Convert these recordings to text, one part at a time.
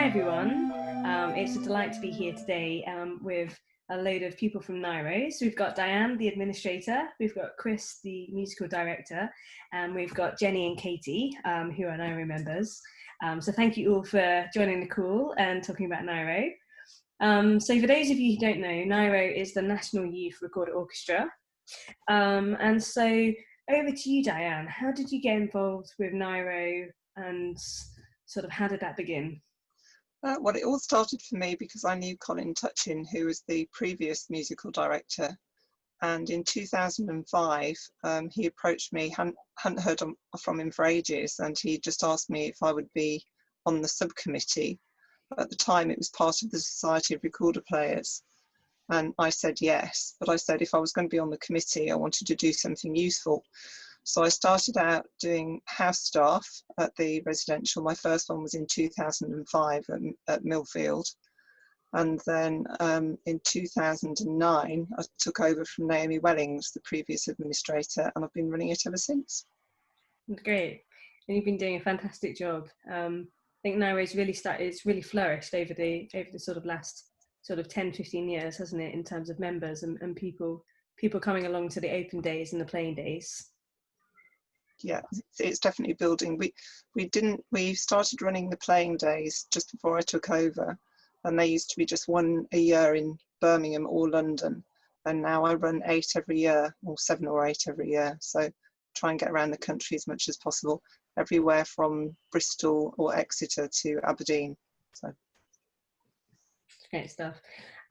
Hi everyone, it's a delight to be here today with a load of people from NYRO. So we've got Diane, the administrator, we've got Chris, the musical director, and we've got Jenny and Katie, who are NYRO members. So thank you all for joining the call and talking about NYRO. So for those of you who don't know, NYRO is the National Youth Recorder Orchestra. And so over to you, Diane. How did you get involved with NYRO and sort of how did that begin? Well, it all started for me because I knew Colin Touchin, who was the previous musical director. And in 2005, he approached me, hadn't heard from him for ages, and he just asked me if I would be on the subcommittee. At the time, it was part of the Society of Recorder Players. And I said yes, but I said if I was going to be on the committee, I wanted to do something useful. So I started out doing house staff at the residential. My first one was in 2005 at Millfield. And then in 2009, I took over from Naomi Wellings, the previous administrator, and I've been running it ever since. Great. And you've been doing a fantastic job. I think NYRO's it's really flourished over the sort of last sort of 10, 15 years, hasn't it, in terms of members and people coming along to the open days and the playing days. Yeah, it's definitely building. We started running the playing days just before I took over, and they used to be just one a year in Birmingham or London, and now I run 8 every year, or 7 or 8 every year. So try and get around the country as much as possible, everywhere from Bristol or Exeter to Aberdeen. So great stuff.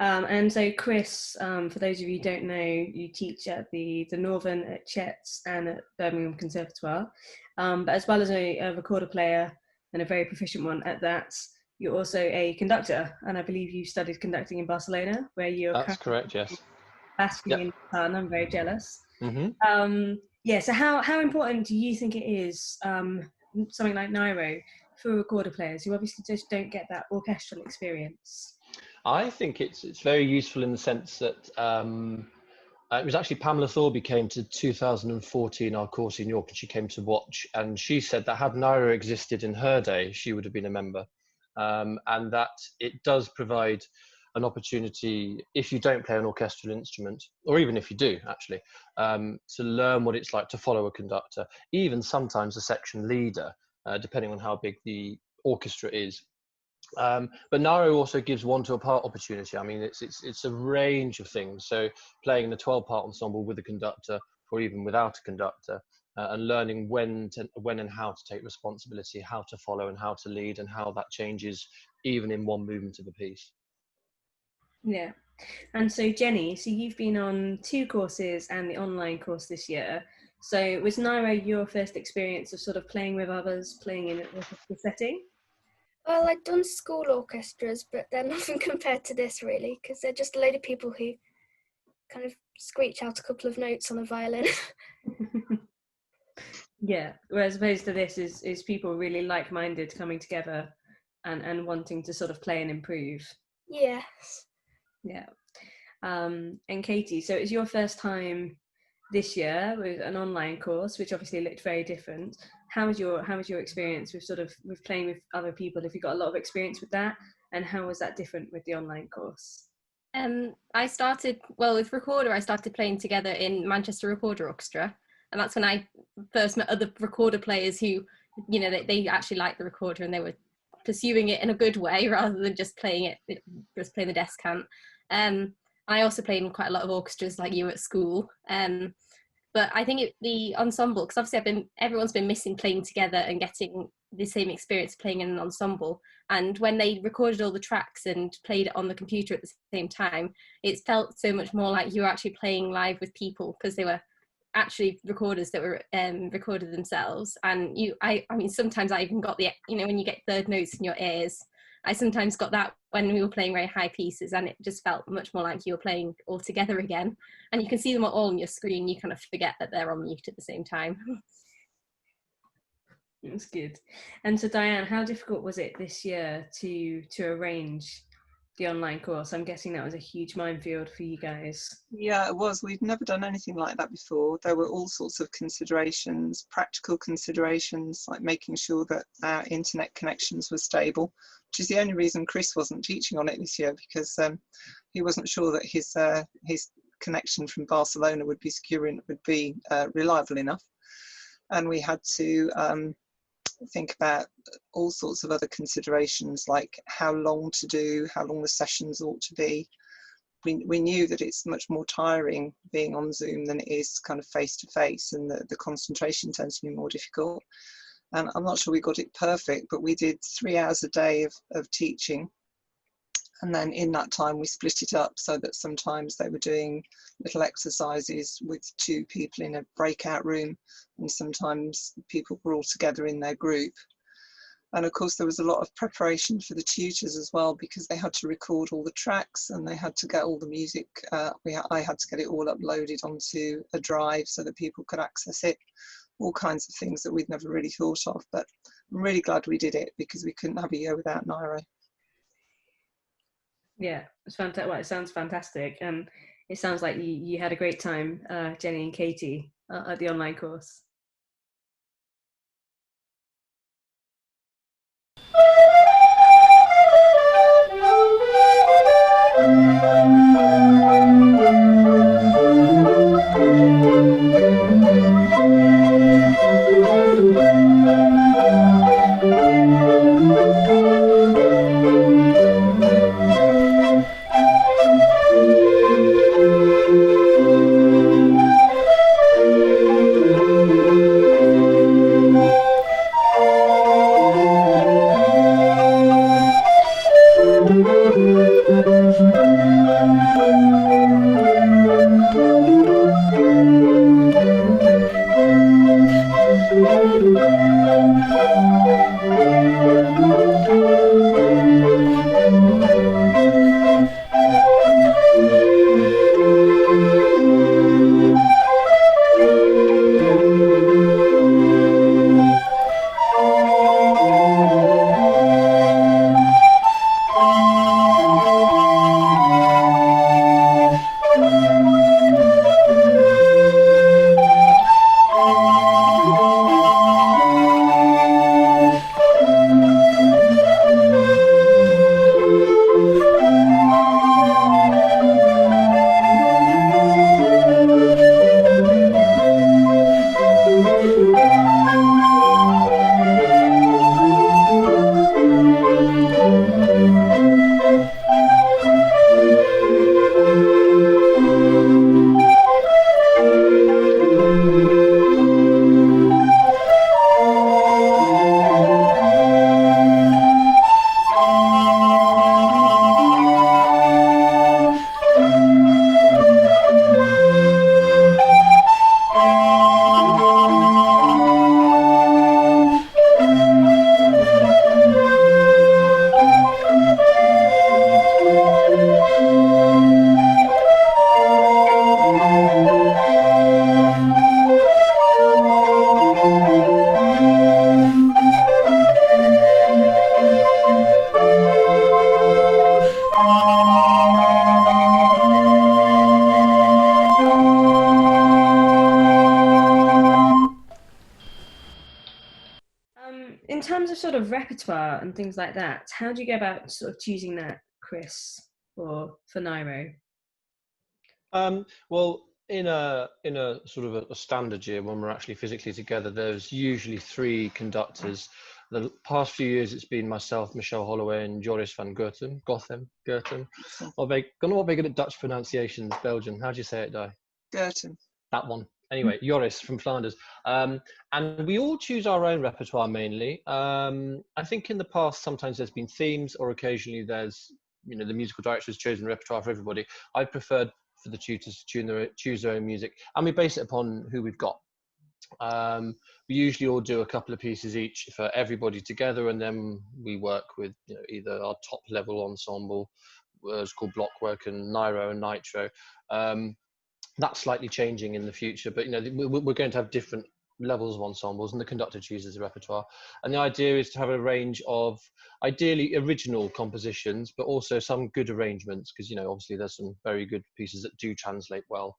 And so Chris, for those of you who don't know, you teach at the Northern at Chet's and at Birmingham Conservatoire. But as well as a recorder player and a very proficient one at that, you're also a conductor. And I believe you studied conducting in Barcelona, where you're That's correct, yes. Basking in the sun. I'm very jealous. Mm-hmm. Yeah, so how important do you think it is, something like NYRO, for recorder players who obviously just don't get that orchestral experience? I think it's very useful in the sense that it was actually Pamela Thorby came to 2014 our course in York, and she came to watch, and she said that had NYRO existed in her day, she would have been a member, and that it does provide an opportunity, if you don't play an orchestral instrument, or even if you do actually, to learn what it's like to follow a conductor, even sometimes a section leader, depending on how big the orchestra is. But NYRO also gives one to a part opportunity. I mean, it's a range of things. So playing in a 12-part ensemble with a conductor, or even without a conductor, and learning when and how to take responsibility, how to follow and how to lead, and how that changes even in one movement of a piece. Yeah. And so Jenny, so you've been on 2 courses and the online course this year. So was NYRO your first experience of sort of playing with others, playing in an orchestra setting? Well, I'd done school orchestras, but they're nothing compared to this really, because they're just a load of people who kind of screech out a couple of notes on a violin. Yeah, whereas opposed to this is people really like-minded coming together and wanting to sort of play and improve. Yes. Yeah. And Katie, so it's your first time this year with an online course, which obviously looked very different. How was your experience with playing with other people? Have you got a lot of experience with that? And how was that different with the online course? I started, with recorder, I started playing together in Manchester Recorder Orchestra. And that's when I first met other recorder players who, you know, they actually liked the recorder and they were pursuing it in a good way rather than just playing the descant. I also played in quite a lot of orchestras like you at school. But I think the ensemble, because obviously everyone's been missing playing together and getting the same experience playing in an ensemble. And when they recorded all the tracks and played it on the computer at the same time, it felt so much more like you were actually playing live with people, because they were actually recorders that were recorded themselves. And I mean, sometimes I even got when you get third notes in your ears, I sometimes got that when we were playing very high pieces, and it just felt much more like you were playing all together again. And you can see them all on your screen. You kind of forget that they're on mute at the same time. That's good. And so Diane, how difficult was it this year to arrange the online course. I'm guessing that was a huge minefield for you guys. Yeah, it was. We'd never done anything like that before. There were all sorts of considerations, practical considerations, like making sure that our internet connections were stable, which is the only reason Chris wasn't teaching on it this year, because he wasn't sure that his connection from Barcelona would be secure and would be reliable enough. And we had to think about all sorts of other considerations, like how long the sessions ought to be. We knew that it's much more tiring being on Zoom than it is kind of face to face, and the concentration tends to be more difficult. And I'm not sure we got it perfect, but we did 3 hours a day of teaching. And then in that time, we split it up so that sometimes they were doing little exercises with 2 people in a breakout room, and sometimes people were all together in their group. And of course, there was a lot of preparation for the tutors as well, because they had to record all the tracks and they had to get all the music. I had to get it all uploaded onto a drive so that people could access it. All kinds of things that we'd never really thought of. But I'm really glad we did it, because we couldn't have a year without NYRO. Yeah, it's fantastic. Well, it sounds fantastic, and it sounds like you had a great time, Jenny and Katie, at the online course. In terms of sort of repertoire and things like that, how do you go about sort of choosing that, Chris, for NYRO? Well, in a sort of a standard year when we're actually physically together, there's usually 3 conductors. The past few years, it's been myself, Michelle Holloway, and Joris van Goethen. Well, they're not very good at Dutch pronunciations. Belgian. How do you say it, Di? Goethen. That one. Anyway, Joris from Flanders. And we all choose our own repertoire mainly. I think in the past, sometimes there's been themes, or occasionally there's, the musical director has chosen repertoire for everybody. I preferred for the tutors to choose their own music, and we base it upon who we've got. We usually all do a couple of pieces each for everybody together, and then we work with either our top level ensemble, it's called Blockwork, and NYRO and Nitro. That's slightly changing in the future, but we're going to have different levels of ensembles, and the conductor chooses the repertoire. And the idea is to have a range of ideally original compositions, but also some good arrangements, because, you know, obviously there's some very good pieces that do translate well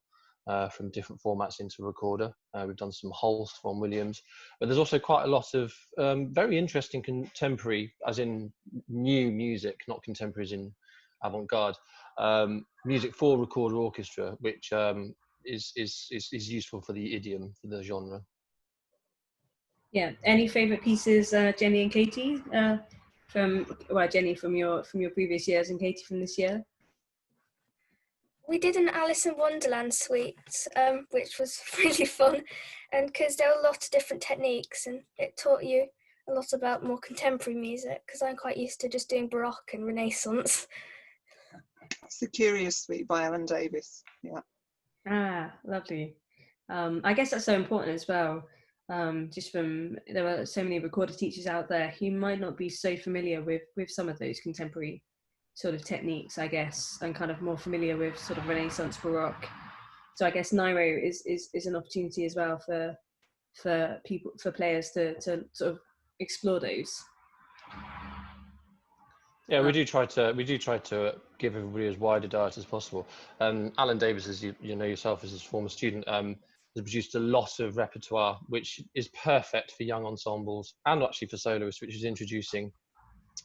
from different formats into a recorder. We've done some Holst from Williams, but there's also quite a lot of very interesting contemporary, as in new music, not contemporary as in avant-garde, music for recorder orchestra, which is useful for the idiom, for the genre. Yeah. Any favourite pieces, Jenny and Katie, Jenny from your previous years and Katie from this year? We did an Alice in Wonderland suite, which was really fun, and because there were a lot of different techniques, and it taught you a lot about more contemporary music, because I'm quite used to just doing Baroque and Renaissance. It's the Curious Suite by Alan Davis. Yeah. Ah, lovely. I guess that's so important as well. There are so many recorder teachers out there who might not be so familiar with some of those contemporary sort of techniques, I guess, and kind of more familiar with sort of Renaissance Baroque. So I guess NYRO is an opportunity as well for players to sort of explore those. Yeah, we do try to give everybody as wide a diet as possible. Alan Davis, as you know yourself as his former student, has produced a lot of repertoire, which is perfect for young ensembles and actually for soloists, which is introducing,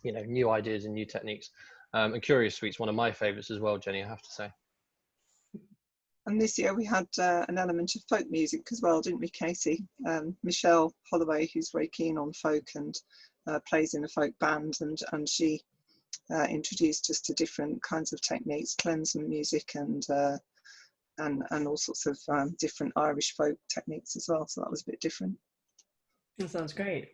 you know, new ideas and new techniques. And Curious Suite's one of my favourites as well, Jenny, I have to say. And this year we had an element of folk music as well, didn't we, Katie? Michelle Holloway, who's very keen on folk and plays in a folk band, and she introduced us to different kinds of techniques, Cleansman music and all sorts of different Irish folk techniques as well. So that was a bit different. That sounds great.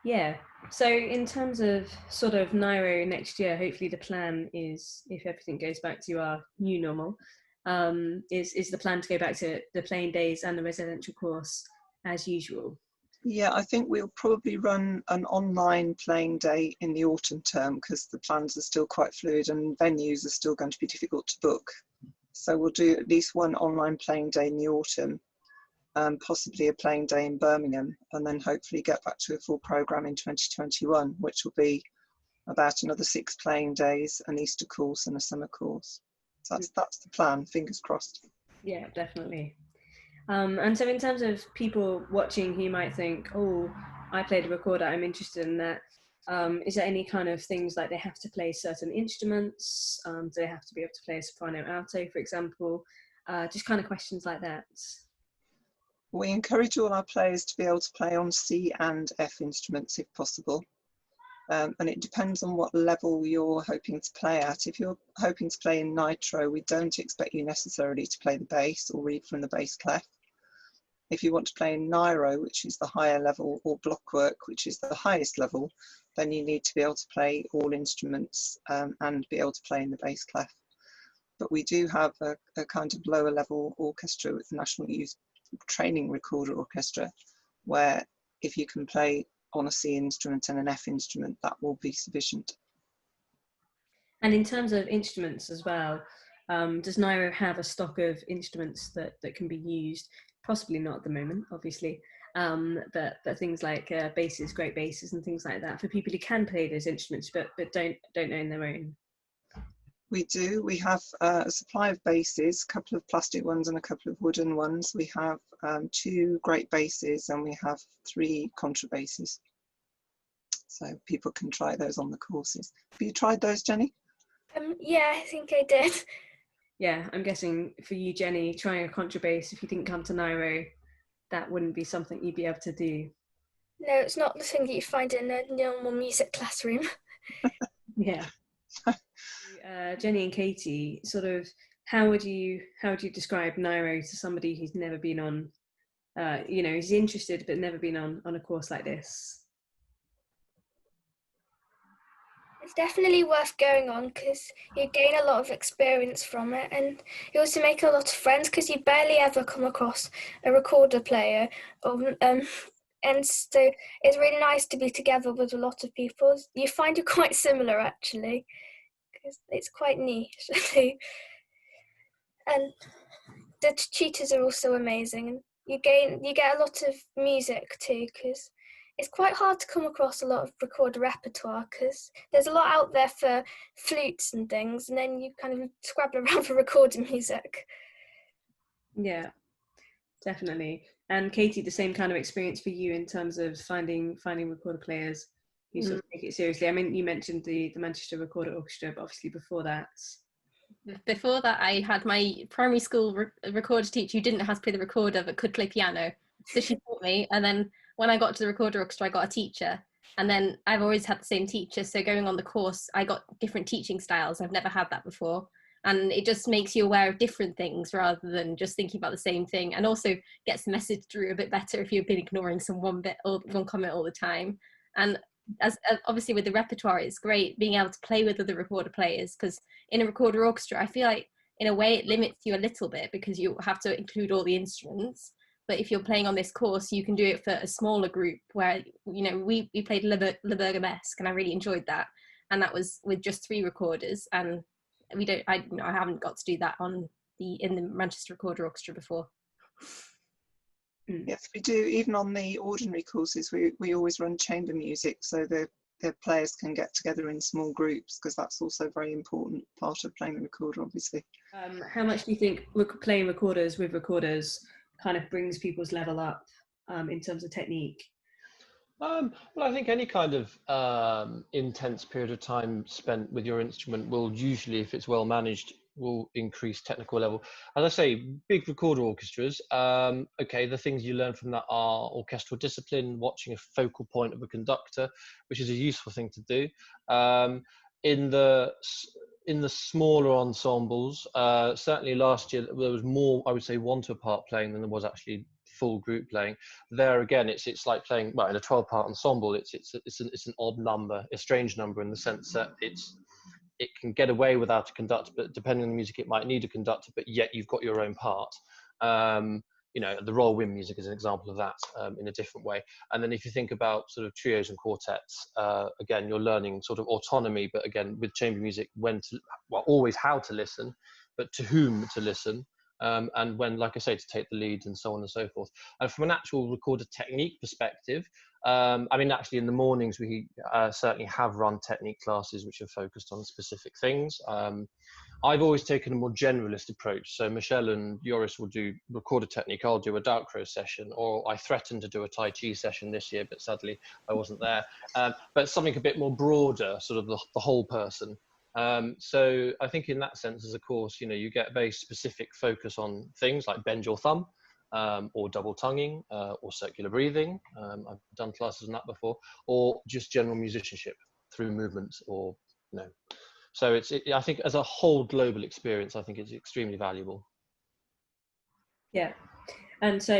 Yeah, so in terms of sort of NYRO next year, hopefully the plan is, if everything goes back to our new normal, is the plan to go back to the playing days and the residential course as usual? Yeah, I think we'll probably run an online playing day in the autumn term, because the plans are still quite fluid and venues are still going to be difficult to book. So we'll do at least one online playing day in the autumn, possibly a playing day in Birmingham, and then hopefully get back to a full programme in 2021, which will be about another 6 playing days, an Easter course and a summer course. So that's the plan, fingers crossed. Yeah, definitely. And so in terms of people watching who might think, oh, I played a recorder, I'm interested in that, is there any kind of things like they have to play certain instruments? Do they have to be able to play a soprano alto, for example? Just kind of questions like that. We encourage all our players to be able to play on C and F instruments if possible. And it depends on what level you're hoping to play at. If you're hoping to play in NITRO, we don't expect you necessarily to play the bass or read from the bass clef. If you want to play in NYRO, which is the higher level, or blockwork, which is the highest level, then you need to be able to play all instruments and be able to play in the bass clef. But we do have a kind of lower level orchestra with the National Youth Training Recorder Orchestra, where if you can play on a C instrument and an F instrument, that will be sufficient. And in terms of instruments as well, does NYRO have a stock of instruments that can be used? Possibly not at the moment, obviously, but things like basses, great basses and things like that for people who can play those instruments but don't own their own. We do. We have a supply of basses, a couple of plastic ones and a couple of wooden ones. We have 2 great basses and we have 3 contrabasses. So people can try those on the courses. Have you tried those, Jenny? Yeah, I think I did. Yeah, I'm guessing for you, Jenny, trying a contrabass, if you didn't come to NYRO, that wouldn't be something you'd be able to do. No, it's not the thing that you find in a normal music classroom. Yeah. Jenny and Katie, sort of, how would you describe NYRO to somebody who's never been on, who's interested but never been on a course like this? It's definitely worth going on because you gain a lot of experience from it, and you also make a lot of friends because you barely ever come across a recorder player. And so it's really nice to be together with a lot of people. You find you're quite similar actually, because it's quite niche. And the tutors are also amazing, and you get a lot of music too, because it's quite hard to come across a lot of recorder repertoire, because there's a lot out there for flutes and things, and then you kind of scrabble around for recording music. Yeah, definitely. And Katie, the same kind of experience for you in terms of finding recorder players who sort of take it seriously. I mean, you mentioned the Manchester Recorder Orchestra, but obviously before that. Before that, I had my primary school recorder teacher who didn't know how to play the recorder but could play piano. So she taught me, and then when I got to the recorder orchestra, I got a teacher. And then I've always had the same teacher. So going on the course, I got different teaching styles. I've never had that before. And it just makes you aware of different things rather than just thinking about the same thing. And also gets the message through a bit better if you've been ignoring some one bit or one comment all the time. And as obviously with the repertoire, it's great being able to play with other recorder players, because in a recorder orchestra, I feel like in a way it limits you a little bit because you have to include all the instruments. But if you're playing on this course, you can do it for a smaller group where, you know, we played Le Bergamesque, and I really enjoyed that. And that was with just 3 recorders. And I haven't got to do that in the Manchester Recorder Orchestra before. Yes, we do. Even on the ordinary courses, we always run chamber music, so the players can get together in small groups, because that's also a very important part of playing the recorder, obviously. How much do you think playing recorders with recorders kind of brings people's level up in terms of technique? Well, I think any kind of intense period of time spent with your instrument will usually, if it's well managed, will increase technical level. As I say, big recorder orchestras, okay, the things you learn from that are orchestral discipline, watching a focal point of a conductor, which is a useful thing to do. In the smaller ensembles, certainly last year there was more, I would say, one-to-a-part playing than there was actually full group playing. There again, it's like playing, well, in a 12-part ensemble, it's an odd number, a strange number, in the sense that it can get away without a conductor, but depending on the music, it might need a conductor, but yet you've got your own part. You know, the Royal Wind music is an example of that, in a different way. And then if you think about sort of trios and quartets, again, you're learning sort of autonomy, but again, with chamber music, always how to listen, but to whom to listen. And when, like I say, to take the lead, and so on and so forth. And from an actual recorder technique perspective, I mean, actually in the mornings, we certainly have run technique classes which are focused on specific things. I've always taken a more generalist approach. So Michelle and Joris will do recorder technique, I'll do a Dalcro session, or I threatened to do a Tai Chi session this year, but sadly I wasn't there. But something a bit more broader, sort of the whole person. So I think in that sense, as a course, you know, you get very specific focus on things like bend your thumb, or double tonguing, or circular breathing. I've done classes on that before, or just general musicianship through movements, or, you know. So I think as a whole global experience, I think it's extremely valuable. Yeah. And so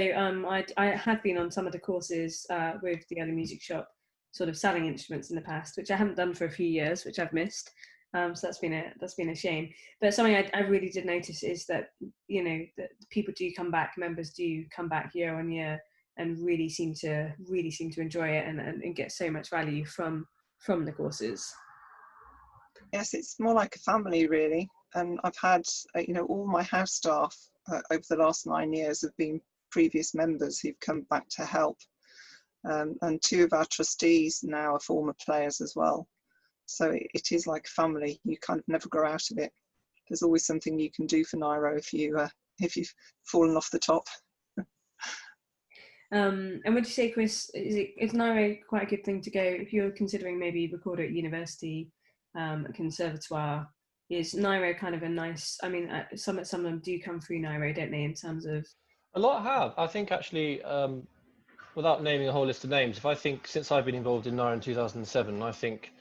I have been on some of the courses with the other music shop, sort of selling instruments in the past, which I haven't done for a few years, which I've missed. So that's been a shame. But something I really did notice is that, you know, that people do come back, members do come back year on year, and really seem to enjoy it and get so much value from the courses. Yes, it's more like a family, really. And I've had, you know, all my house staff over the last 9 years have been previous members who've come back to help. And 2 of our trustees now are former players as well. So it is like a family. You kind of never grow out of it. There's always something you can do for NYRO if you've fallen off the top. And would you say, Chris, is NYRO quite a good thing to go if you're considering maybe recorder at university, a conservatoire? Is NYRO kind of a nice? I mean, some of them do come through NYRO, don't they? In terms of a lot have. I think actually, without naming a whole list of names, if I think since I've been involved in NYRO in 2007, I think,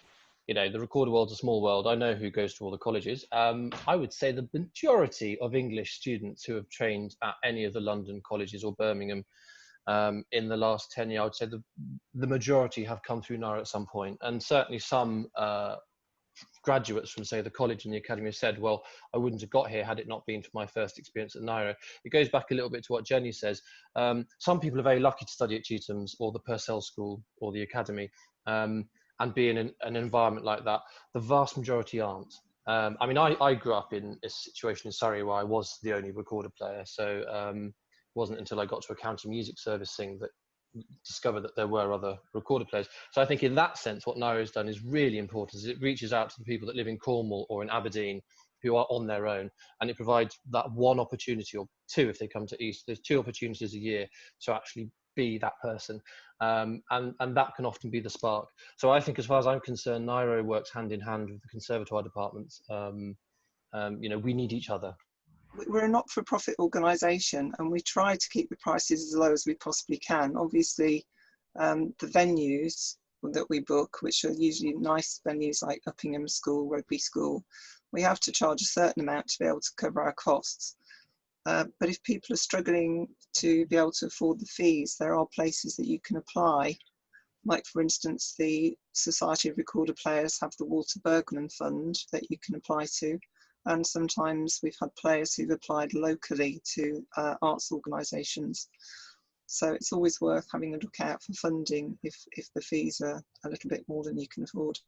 you know, the recorder world's a small world. I know who goes to all the colleges. I would say the majority of English students who have trained at any of the London colleges or Birmingham in the last 10 years, I would say the majority have come through NYRO at some point. And certainly some graduates from, say, the college and the academy have said, well, I wouldn't have got here had it not been for my first experience at NYRO. It goes back a little bit to what Jenny says. Some people are very lucky to study at Chetham's or the Purcell School or the academy, and be in an environment like that. The vast majority aren't. I mean, I grew up in a situation in Surrey where I was the only recorder player. So, wasn't until I got to a county music service thing that discovered that there were other recorder players. So I think in that sense, what NYRO has done is really important, is it reaches out to the people that live in Cornwall or in Aberdeen who are on their own, and it provides that one opportunity, or two if they come to East. There's 2 opportunities a year to actually be that person, and that can often be the spark. So I think, as far as I'm concerned, NYRO works hand in hand with the conservatoire departments. You know, we need each other. We're a not-for-profit organisation, and we try to keep the prices as low as we possibly can. Obviously, the venues that we book, which are usually nice venues like Uppingham School, Rugby School, we have to charge a certain amount to be able to cover our costs. But if people are struggling to be able to afford the fees, there are places that you can apply. Like, for instance, the Society of Recorder Players have the Walter Bergman Fund that you can apply to. And sometimes we've had players who've applied locally to arts organisations. So it's always worth having a look out for funding if the fees are a little bit more than you can afford.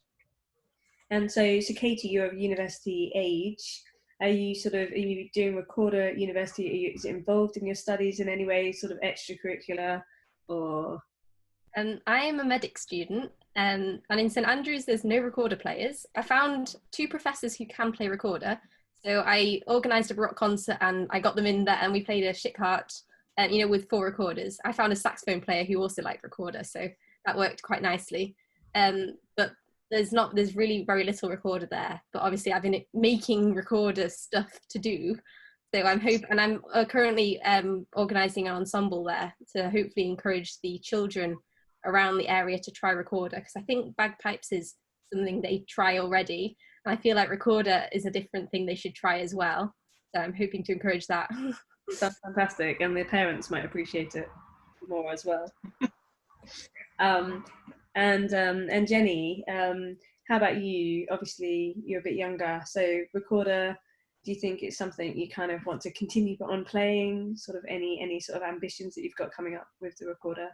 And so Katie, you're of university age. Are you doing recorder at university? Is it involved in your studies in any way, sort of extracurricular, or? I am a medic student, and in St Andrews there's no recorder players. I found 2 professors who can play recorder, so I organised a rock concert and I got them in there, and we played a Shikart, you know, with 4 recorders. I found a saxophone player who also liked recorder, so that worked quite nicely. But there's really very little recorder there. But obviously I've been making recorder stuff to do. So I'm currently organising an ensemble there to hopefully encourage the children around the area to try recorder, because I think bagpipes is something they try already, and I feel like recorder is a different thing they should try as well. So I'm hoping to encourage that. That's fantastic, and the parents might appreciate it more as well. And Jenny, how about you? Obviously you're a bit younger, so recorder, do you think it's something you kind of want to continue on playing? Sort of any sort of ambitions that you've got coming up with the recorder?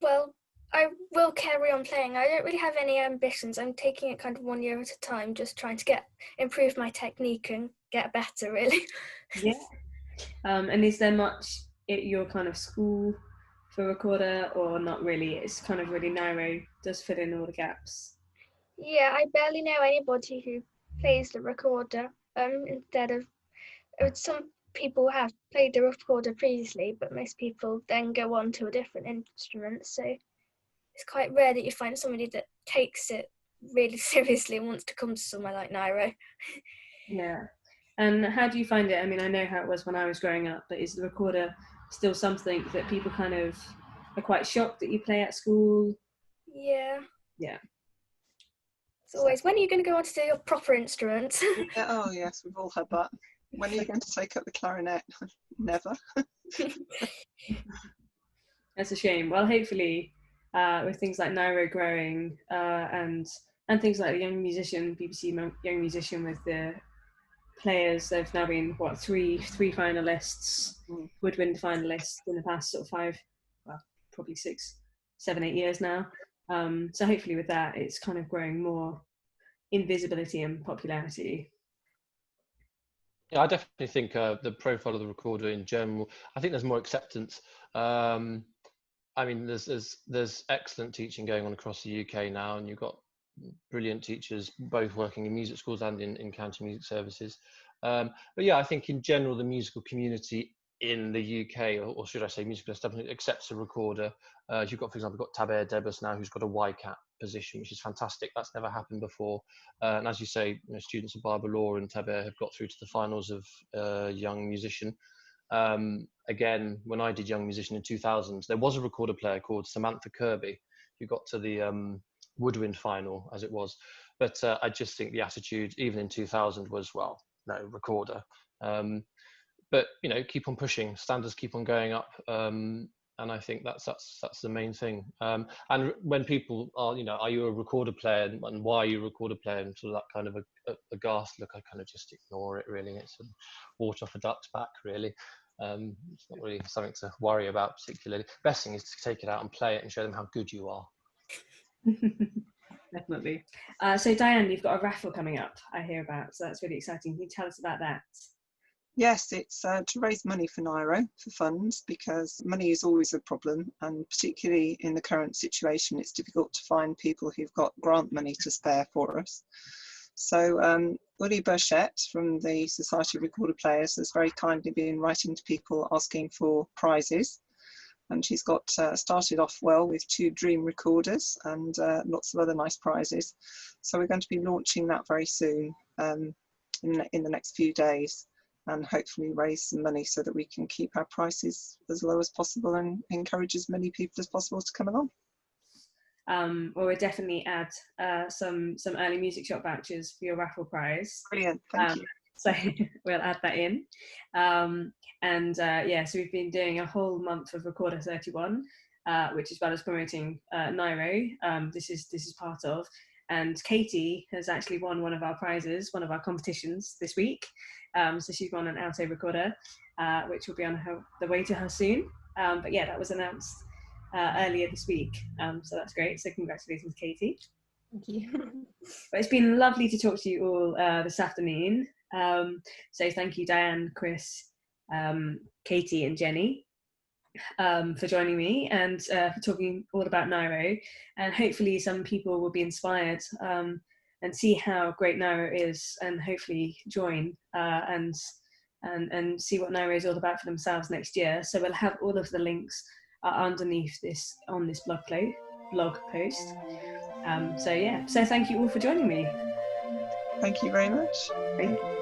Well, I will carry on playing. I don't really have any ambitions. I'm taking it kind of 1 year at a time, just trying to improve my technique and get better, really. Yeah. And is there much at your kind of school for recorder, or not really? It's kind of really NYRO does fill in all the gaps. Yeah, I barely know anybody who plays the recorder. Instead of some people have played the recorder previously, but most people then go on to a different instrument. So it's quite rare that you find somebody that takes it really seriously and wants to come to somewhere like NYRO. Yeah. And how do you find it? I mean, I know how it was when I was growing up, but is the recorder still something that people kind of are quite shocked that you play at school? Yeah. Yeah. It's always, when are you going to go on to do your proper instruments? Yeah, oh yes, we've all had that. When are you going to take up the clarinet? Never. That's a shame. Well, hopefully, with things like NYRO growing and things like the Young Musician, BBC Young Musician with the players, there've now been three finalists, woodwind finalists in the past sort of 5, well, probably 6, 7, 8 years now. So hopefully with that, it's kind of growing more in visibility and popularity. Yeah, I definitely think the profile of the recorder in general, I think there's more acceptance. I mean, there's excellent teaching going on across the UK now, and you've got brilliant teachers both working in music schools and in county music services. But yeah, I think in general the musical community in the UK, or should I say musical establishment, accepts a recorder. You've got, for example, got Taber Debus now, who's got a YCAT position, which is fantastic. That's never happened before. And as you say, students of Barber Law and Taber have got through to the finals of Young Musician. Again, when I did Young Musician in 2000, there was a recorder player called Samantha Kirby who got to the woodwind final, as it was. But I just think the attitude, even in 2000, was, well, no, recorder. But keep on pushing. Standards keep on going up, and I think that's the main thing. And when people are, are you a recorder player, and why are you a recorder player, and sort of that kind of a ghast look, I kind of just ignore it. Really, it's water off a duck's back. Really, it's not really something to worry about particularly. Best thing is to take it out and play it and show them how good you are. Definitely. So Diane, you've got a raffle coming up, I hear about, so that's really exciting. Can you tell us about that? Yes, it's to raise money for NYRO, for funds, because money is always a problem, and particularly in the current situation, it's difficult to find people who've got grant money to spare for us. So Uli Burchett from the Society of Recorder Players has very kindly been writing to people asking for prizes, and she's got started off well with 2 dream recorders and lots of other nice prizes. So we're going to be launching that very soon in the next few days, and hopefully raise some money so that we can keep our prices as low as possible and encourage as many people as possible to come along. Or we'll definitely add some early music shop vouchers for your raffle prize. Brilliant, thank you. So we'll add that in. Yeah, so we've been doing a whole month of Recorder 31, which is about us promoting NYRO. This is part of. And Katie has actually won one of our prizes, one of our competitions this week. So she's won an alto recorder, which will be on the way to her soon. But yeah, that was announced earlier this week. So that's great. So congratulations, Katie. Thank you. But it's been lovely to talk to you all this afternoon. So thank you, Diane, Chris, Katie and Jenny, for joining me and for talking all about NYRO. And hopefully some people will be inspired and see how great NYRO is, and hopefully join and see what NYRO is all about for themselves next year. So we'll have all of the links underneath this on this blog post. So yeah, so thank you all for joining me. Thank you very much. Thank you.